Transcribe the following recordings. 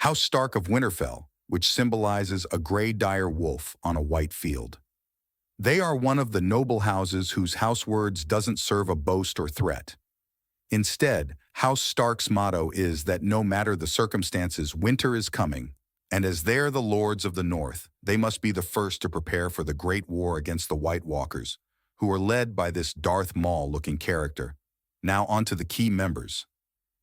House Stark of Winterfell, which symbolizes a gray dire wolf on a white field. They are one of the noble houses whose house words doesn't serve a boast or threat. Instead, House Stark's motto is that no matter the circumstances, winter is coming, and as they're the lords of the North, they must be the first to prepare for the great war against the White Walkers, who are led by this Darth Maul-looking character. Now onto the key members.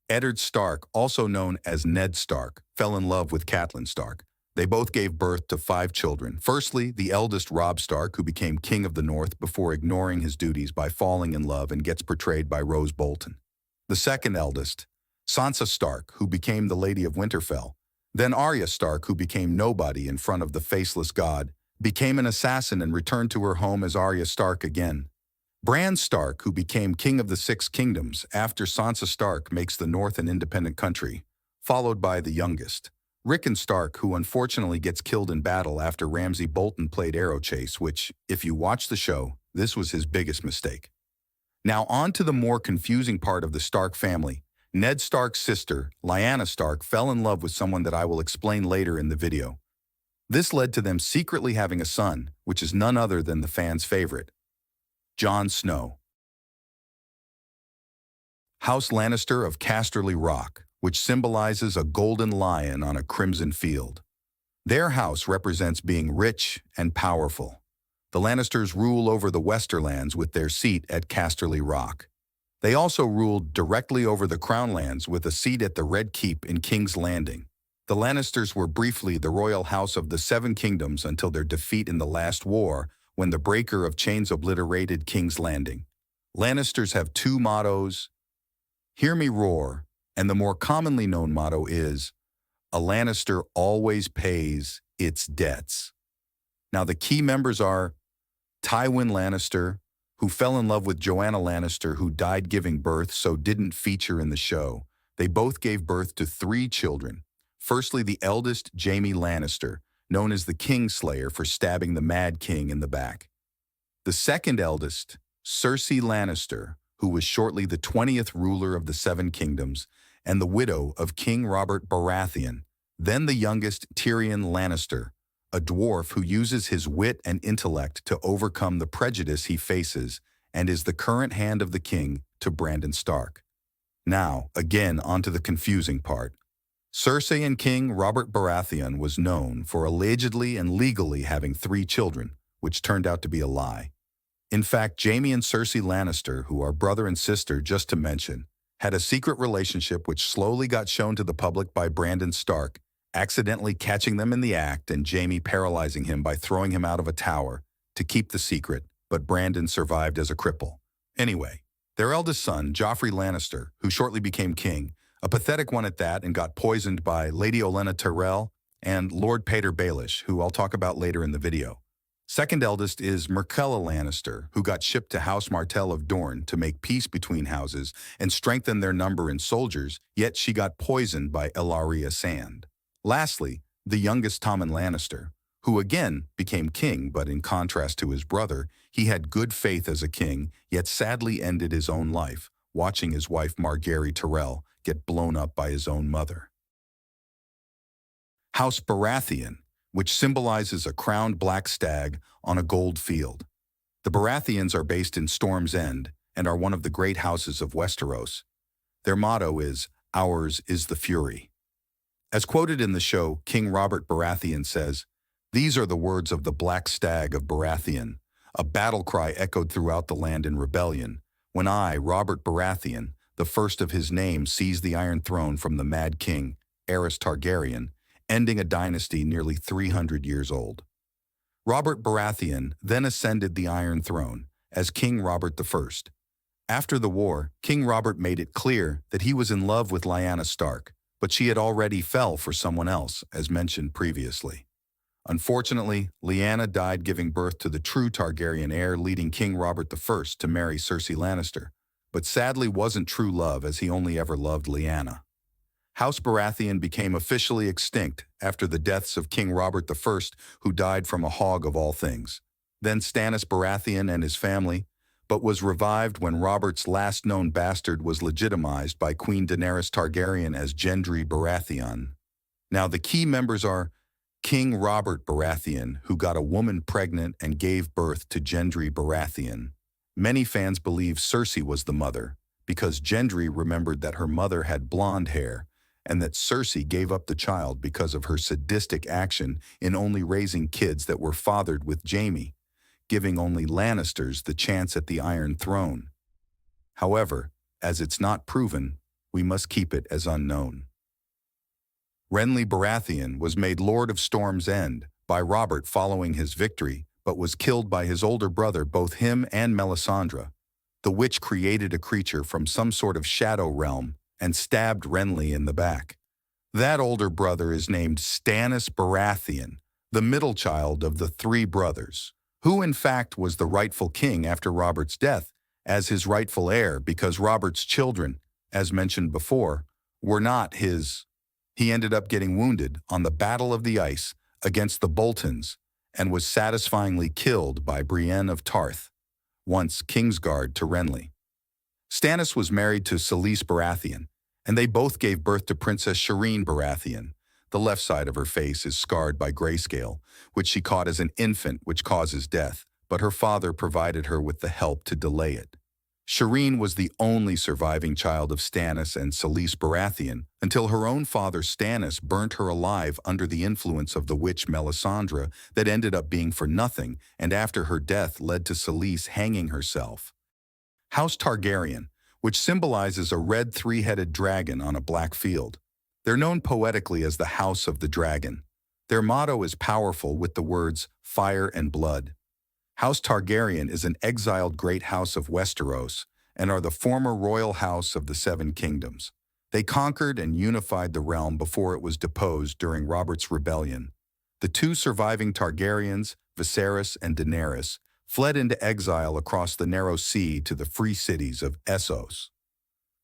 Eddard Stark, also known as Ned Stark, fell in love with Catelyn Stark. They both gave birth to 5 children. Firstly, the eldest Robb Stark, who became King of the North before ignoring his duties by falling in love and gets portrayed by Rose Bolton. The second eldest, Sansa Stark, who became the Lady of Winterfell. Then Arya Stark, who became nobody in front of the faceless god, became an assassin and returned to her home as Arya Stark again. Bran Stark, who became King of the Six Kingdoms after Sansa Stark makes the North an independent country, followed by the youngest, Rickon Stark, who unfortunately gets killed in battle after Ramsay Bolton played Arrow Chase, which, if you watch the show, this was his biggest mistake. Now on to the more confusing part of the Stark family. Ned Stark's sister, Lyanna Stark, fell in love with someone that I will explain later in the video. This led to them secretly having a son, which is none other than the fans' favorite, Jon Snow. House Lannister of Casterly Rock, which symbolizes a golden lion on a crimson field. Their house represents being rich and powerful. The Lannisters rule over the Westerlands with their seat at Casterly Rock. They also ruled directly over the Crown Lands with a seat at the Red Keep in King's Landing. The Lannisters were briefly the royal house of the Seven Kingdoms until their defeat in the last war, when the Breaker of Chains obliterated King's Landing. Lannisters have 2 mottos: "Hear me roar," and the more commonly known motto is, "A Lannister always pays its debts." Now the key members are Tywin Lannister, who fell in love with Joanna Lannister, who died giving birth so didn't feature in the show. They both gave birth to 3 children. Firstly, the eldest, Jaime Lannister, known as the Kingslayer for stabbing the Mad King in the back. The second eldest, Cersei Lannister, who was shortly the 20th ruler of the Seven Kingdoms, and the widow of King Robert Baratheon. Then the youngest, Tyrion Lannister, a dwarf who uses his wit and intellect to overcome the prejudice he faces and is the current hand of the king to Brandon Stark. Now, again, onto the confusing part. Cersei and King Robert Baratheon was known for allegedly and legally having 3 children, which turned out to be a lie. In fact, Jaime and Cersei Lannister, who are brother and sister just to mention, had a secret relationship which slowly got shown to the public by Brandon Stark, accidentally catching them in the act and Jaime paralyzing him by throwing him out of a tower to keep the secret, but Brandon survived as a cripple. Anyway, their eldest son, Joffrey Lannister, who shortly became king, a pathetic one at that and got poisoned by Lady Olenna Tyrell and Lord Pater Baelish, who I'll talk about later in the video. Second eldest is Myrcella Lannister, who got shipped to House Martell of Dorne to make peace between houses and strengthen their number in soldiers, yet she got poisoned by Ellaria Sand. Lastly, the youngest Tommen Lannister, who again became king, but in contrast to his brother, he had good faith as a king, yet sadly ended his own life, watching his wife Margaery Tyrell get blown up by his own mother. House Baratheon, which symbolizes a crowned black stag on a gold field. The Baratheons are based in Storm's End and are one of the great houses of Westeros. Their motto is, "Ours is the Fury." As quoted in the show, King Robert Baratheon says, "These are the words of the Black Stag of Baratheon, a battle cry echoed throughout the land in rebellion, when I, Robert Baratheon, the first of his name, seized the Iron Throne from the Mad King, Aerys Targaryen, ending a dynasty nearly 300 years old." Robert Baratheon then ascended the Iron Throne as King Robert I. After the war, King Robert made it clear that he was in love with Lyanna Stark, but she had already fell for someone else, as mentioned previously. Unfortunately, Lyanna died giving birth to the true Targaryen heir, leading King Robert I to marry Cersei Lannister, but sadly wasn't true love as he only ever loved Lyanna. House Baratheon became officially extinct after the deaths of King Robert I, who died from a hog of all things, then Stannis Baratheon and his family, but was revived when Robert's last known bastard was legitimized by Queen Daenerys Targaryen as Gendry Baratheon. Now, the key members are King Robert Baratheon, who got a woman pregnant and gave birth to Gendry Baratheon. Many fans believe Cersei was the mother, because Gendry remembered that her mother had blonde hair, and that Cersei gave up the child because of her sadistic action in only raising kids that were fathered with Jaime, giving only Lannisters the chance at the Iron Throne. However, as it's not proven, we must keep it as unknown. Renly Baratheon was made Lord of Storm's End by Robert following his victory, but was killed by his older brother, both him and Melisandre. The witch created a creature from some sort of shadow realm and stabbed Renly in the back. That older brother is named Stannis Baratheon, the middle child of the three brothers, who in fact was the rightful king after Robert's death, as his rightful heir because Robert's children, as mentioned before, were not his. He ended up getting wounded on the Battle of the Ice against the Boltons and was satisfyingly killed by Brienne of Tarth, once Kingsguard to Renly. Stannis was married to Selyse Baratheon, and they both gave birth to Princess Shireen Baratheon. The left side of her face is scarred by grayscale, which she caught as an infant, which causes death, but her father provided her with the help to delay it. Shireen was the only surviving child of Stannis and Selyse Baratheon until her own father Stannis burnt her alive under the influence of the witch Melisandre that ended up being for nothing, and after her death led to Selyse hanging herself. House Targaryen, which symbolizes a red three-headed dragon on a black field. They're known poetically as the House of the Dragon. Their motto is powerful with the words fire and blood. House Targaryen is an exiled great house of Westeros and are the former royal house of the Seven Kingdoms. They conquered and unified the realm before it was deposed during Robert's rebellion. The two surviving Targaryens, Viserys and Daenerys, fled into exile across the narrow sea to the free cities of Essos.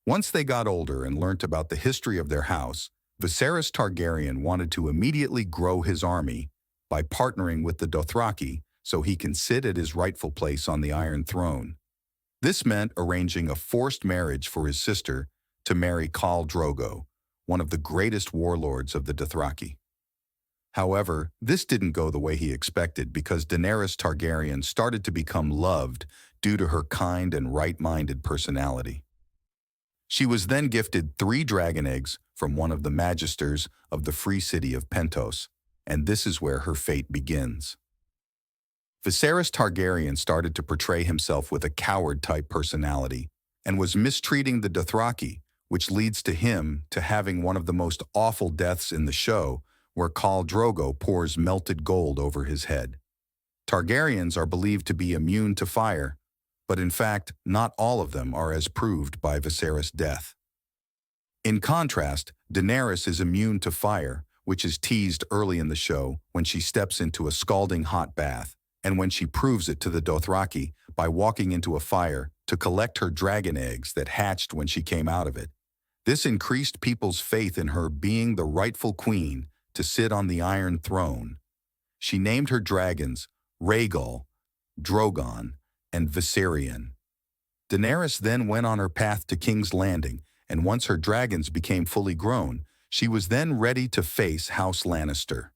Once they got older and learnt about the history of their house, Viserys Targaryen wanted to immediately grow his army by partnering with the Dothraki so he can sit at his rightful place on the Iron Throne. This meant arranging a forced marriage for his sister to marry Khal Drogo, one of the greatest warlords of the Dothraki. However, this didn't go the way he expected because Daenerys Targaryen started to become loved due to her kind and right-minded personality. She was then gifted 3 dragon eggs from one of the magisters of the free city of Pentos, and this is where her fate begins. Viserys Targaryen started to portray himself with a coward-type personality and was mistreating the Dothraki, which leads to him to having one of the most awful deaths in the show, where Khal Drogo pours melted gold over his head. Targaryens are believed to be immune to fire, but in fact, not all of them are as proved by Viserys' death. In contrast, Daenerys is immune to fire, which is teased early in the show when she steps into a scalding hot bath, and when she proves it to the Dothraki by walking into a fire to collect her dragon eggs that hatched when she came out of it. This increased people's faith in her being the rightful queen to sit on the Iron Throne. She named her dragons Rhaegal, Drogon, and Viserion. Daenerys then went on her path to King's Landing, and once her dragons became fully grown, she was then ready to face House Lannister.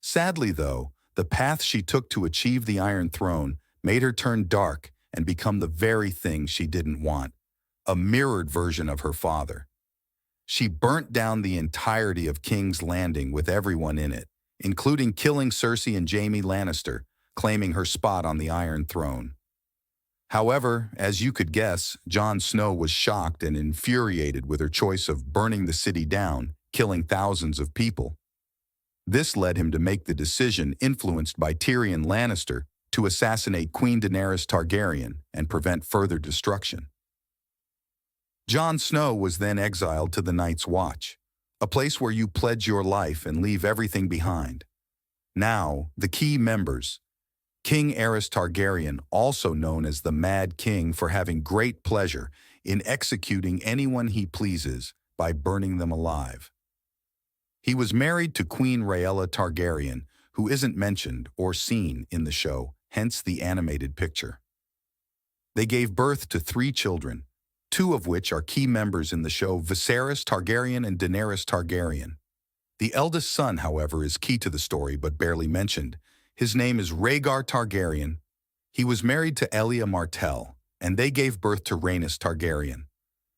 Sadly, though, the path she took to achieve the Iron Throne made her turn dark and become the very thing she didn't want, a mirrored version of her father. She burnt down the entirety of King's Landing with everyone in it, including killing Cersei and Jaime Lannister, claiming her spot on the Iron Throne. However, as you could guess, Jon Snow was shocked and infuriated with her choice of burning the city down, killing thousands of people. This led him to make the decision, influenced by Tyrion Lannister, to assassinate Queen Daenerys Targaryen and prevent further destruction. Jon Snow was then exiled to the Night's Watch, a place where you pledge your life and leave everything behind. Now, the key members: King Aerys Targaryen, also known as the Mad King for having great pleasure in executing anyone he pleases by burning them alive. He was married to Queen Rhaella Targaryen, who isn't mentioned or seen in the show, hence the animated picture. They gave birth to 3 children, 2 of which are key members in the show, Viserys Targaryen and Daenerys Targaryen. The eldest son, however, is key to the story but barely mentioned. His name is Rhaegar Targaryen. He was married to Elia Martell, and they gave birth to Rhaenys Targaryen.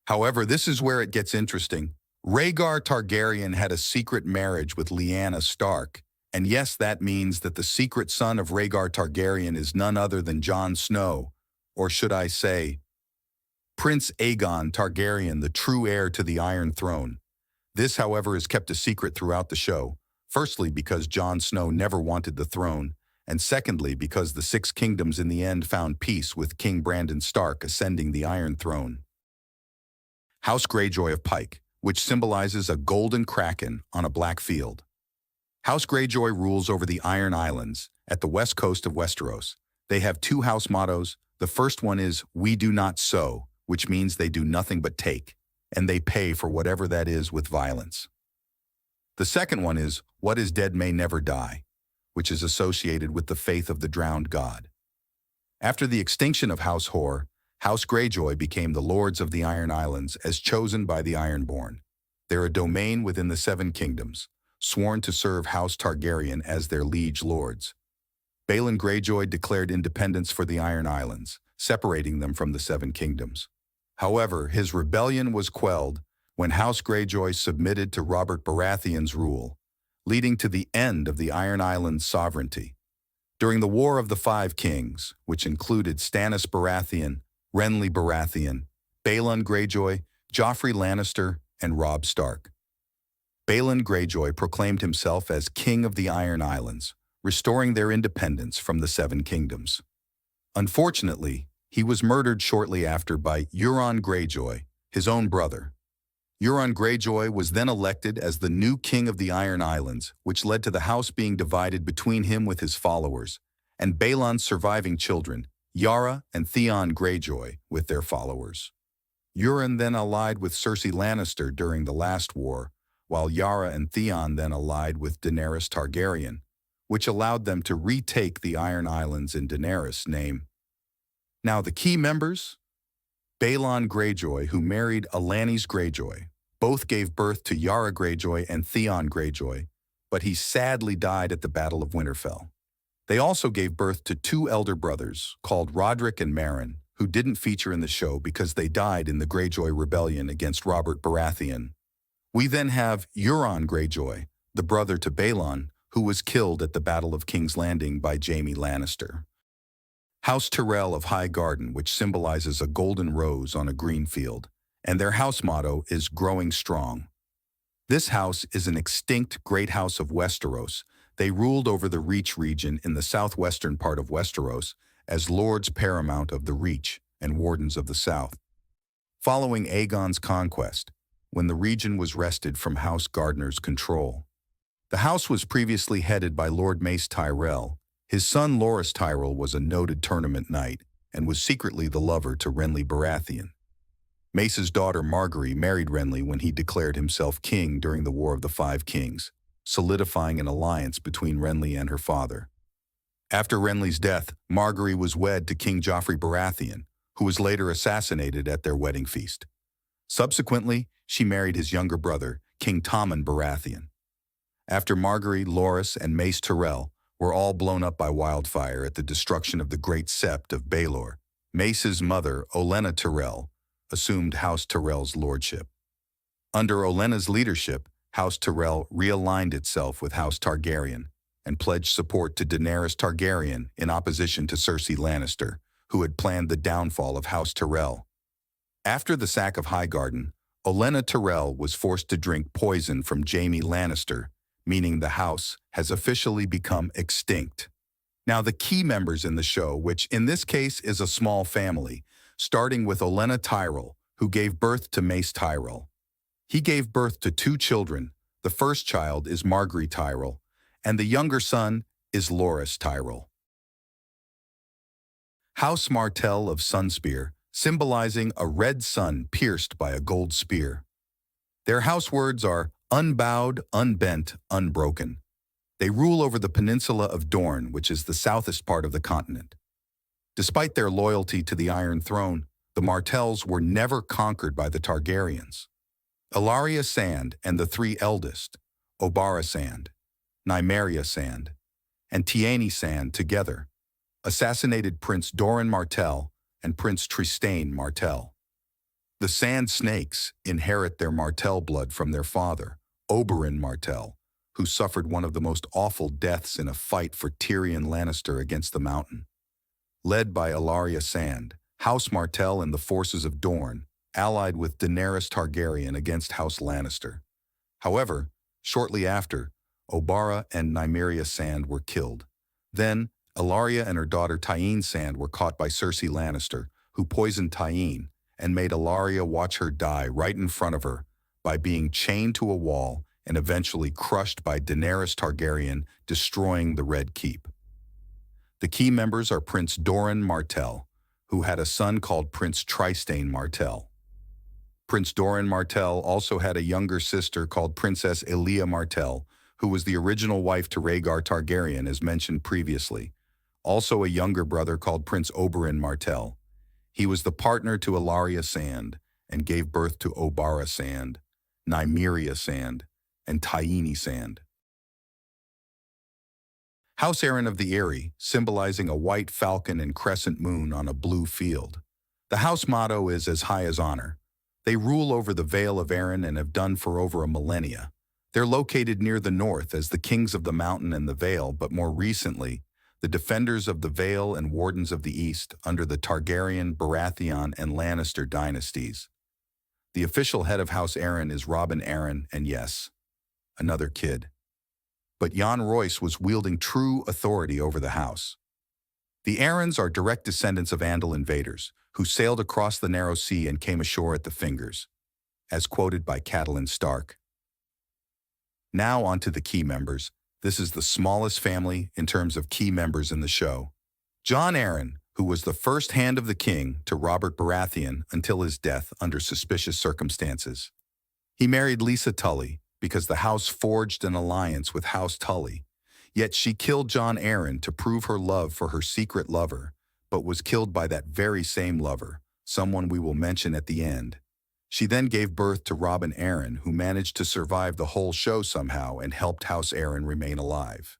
However, this is where it gets interesting. Rhaegar Targaryen had a secret marriage with Lyanna Stark, and yes, that means that the secret son of Rhaegar Targaryen is none other than Jon Snow, or should I say, Prince Aegon Targaryen, the true heir to the Iron Throne. This, however, is kept a secret throughout the show, firstly because Jon Snow never wanted the throne, and secondly because the Six Kingdoms in the end found peace with King Brandon Stark ascending the Iron Throne. House Greyjoy of Pyke, which symbolizes a golden kraken on a black field. House Greyjoy rules over the Iron Islands at the west coast of Westeros. They have two house mottos. The first one is, "We do not sow," which means they do nothing but take, and they pay for whatever that is with violence. The second one is, "What is dead may never die," which is associated with the faith of the drowned god. After the extinction of House Hoare, House Greyjoy became the lords of the Iron Islands as chosen by the Ironborn. They're a domain within the Seven Kingdoms, sworn to serve House Targaryen as their liege lords. Balon Greyjoy declared independence for the Iron Islands, separating them from the Seven Kingdoms. However, his rebellion was quelled when House Greyjoy submitted to Robert Baratheon's rule, leading to the end of the Iron Islands' sovereignty. During the War of the Five Kings, which included Stannis Baratheon, Renly Baratheon, Balon Greyjoy, Joffrey Lannister, and Robb Stark, Balon Greyjoy proclaimed himself as King of the Iron Islands, restoring their independence from the Seven Kingdoms. Unfortunately, he was murdered shortly after by Euron Greyjoy, his own brother. Euron Greyjoy was then elected as the new King of the Iron Islands, which led to the house being divided between him with his followers, and Balon's surviving children, Yara and Theon Greyjoy, with their followers. Euron then allied with Cersei Lannister during the last war, while Yara and Theon then allied with Daenerys Targaryen, which allowed them to retake the Iron Islands in Daenerys' name. Now the key members: Balon Greyjoy, who married Alanis Greyjoy. Both gave birth to Yara Greyjoy and Theon Greyjoy, but he sadly died at the Battle of Winterfell. They also gave birth to two elder brothers, called Roderick and Meryn, who didn't feature in the show because they died in the Greyjoy rebellion against Robert Baratheon. We then have Euron Greyjoy, the brother to Balon, who was killed at the Battle of King's Landing by Jaime Lannister. House Tyrell of Highgarden, which symbolizes a golden rose on a green field, and their house motto is "Growing Strong." This house is an extinct great house of Westeros. They ruled over the Reach region in the southwestern part of Westeros as Lords Paramount of the Reach and Wardens of the South. Following Aegon's conquest, when the region was wrested from House Gardener's control, the house was previously headed by Lord Mace Tyrell. His son Loras Tyrell was a noted tournament knight and was secretly the lover to Renly Baratheon. Mace's daughter Margaery married Renly when he declared himself king during the War of the Five Kings, solidifying an alliance between Renly and her father. After Renly's death, Margaery was wed to King Joffrey Baratheon, who was later assassinated at their wedding feast. Subsequently, she married his younger brother, King Tommen Baratheon. After Margaery, Loras, and Mace Tyrell were all blown up by wildfire at the destruction of the Great Sept of Baelor, Mace's mother, Olenna Tyrell, assumed House Tyrell's lordship. Under Olenna's leadership, House Tyrell realigned itself with House Targaryen and pledged support to Daenerys Targaryen in opposition to Cersei Lannister, who had planned the downfall of House Tyrell. After the sack of Highgarden, Olenna Tyrell was forced to drink poison from Jaime Lannister, meaning the house has officially become extinct. Now the key members in the show, which in this case is a small family, starting with Olenna Tyrell, who gave birth to Mace Tyrell. He gave birth to two children. The first child is Margaery Tyrell, and the younger son is Loras Tyrell. House Martell of Sunspear, symbolizing a red sun pierced by a gold spear. Their house words are unbowed, unbent, unbroken. They rule over the peninsula of Dorne, which is the southest part of the continent. Despite their loyalty to the Iron Throne, the Martells were never conquered by the Targaryens. Ellaria Sand and the three eldest, Obara Sand, Nymeria Sand, and Tierney Sand together assassinated Prince Doran Martell and Prince Trystane Martell. The Sand Snakes inherit their Martell blood from their father, Oberyn Martell, who suffered one of the most awful deaths in a fight for Tyrion Lannister against the Mountain. Led by Ellaria Sand, House Martell and the forces of Dorne allied with Daenerys Targaryen against House Lannister. However, shortly after, Obara and Nymeria Sand were killed. Then, Ellaria and her daughter Tyene Sand were caught by Cersei Lannister, who poisoned Tyene and made Ellaria watch her die right in front of her by being chained to a wall and eventually crushed by Daenerys Targaryen, destroying the Red Keep. The key members are Prince Doran Martell, who had a son called Prince Trystane Martell. Prince Doran Martell also had a younger sister called Princess Elia Martell, who was the original wife to Rhaegar Targaryen, as mentioned previously. Also a younger brother called Prince Oberyn Martell. He was the partner to Ellaria Sand and gave birth to Obara Sand, Nymeria Sand, and Tierney Sand. House Arryn of the Eyrie, symbolizing a white falcon and crescent moon on a blue field. The house motto is as high as honor. They rule over the Vale of Arryn and have done for over a millennia. They're located near the north as the kings of the mountain and the Vale, but more recently, the defenders of the Vale and wardens of the east under the Targaryen, Baratheon, and Lannister dynasties. The official head of House Arryn is Robin Arryn, and yes, another kid. But Jon Royce was wielding true authority over the house. The Arryns are direct descendants of Andal invaders, who sailed across the narrow sea and came ashore at the Fingers, as quoted by Catelyn Stark. Now on to the key members. This is the smallest family in terms of key members in the show. Jon Arryn, who was the first hand of the king to Robert Baratheon until his death under suspicious circumstances. He married Lisa Tully because the house forged an alliance with House Tully, yet she killed Jon Arryn to prove her love for her secret lover, but was killed by that very same lover, someone we will mention at the end. She then gave birth to Robin Arryn, who managed to survive the whole show somehow and helped House Arryn remain alive.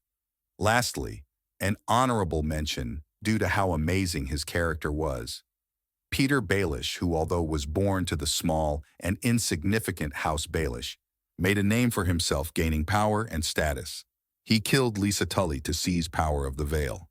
Lastly, an honorable mention due to how amazing his character was. Peter Baelish, who although was born to the small and insignificant House Baelish, made a name for himself gaining power and status. He killed Lisa Tully to seize power of the Vale.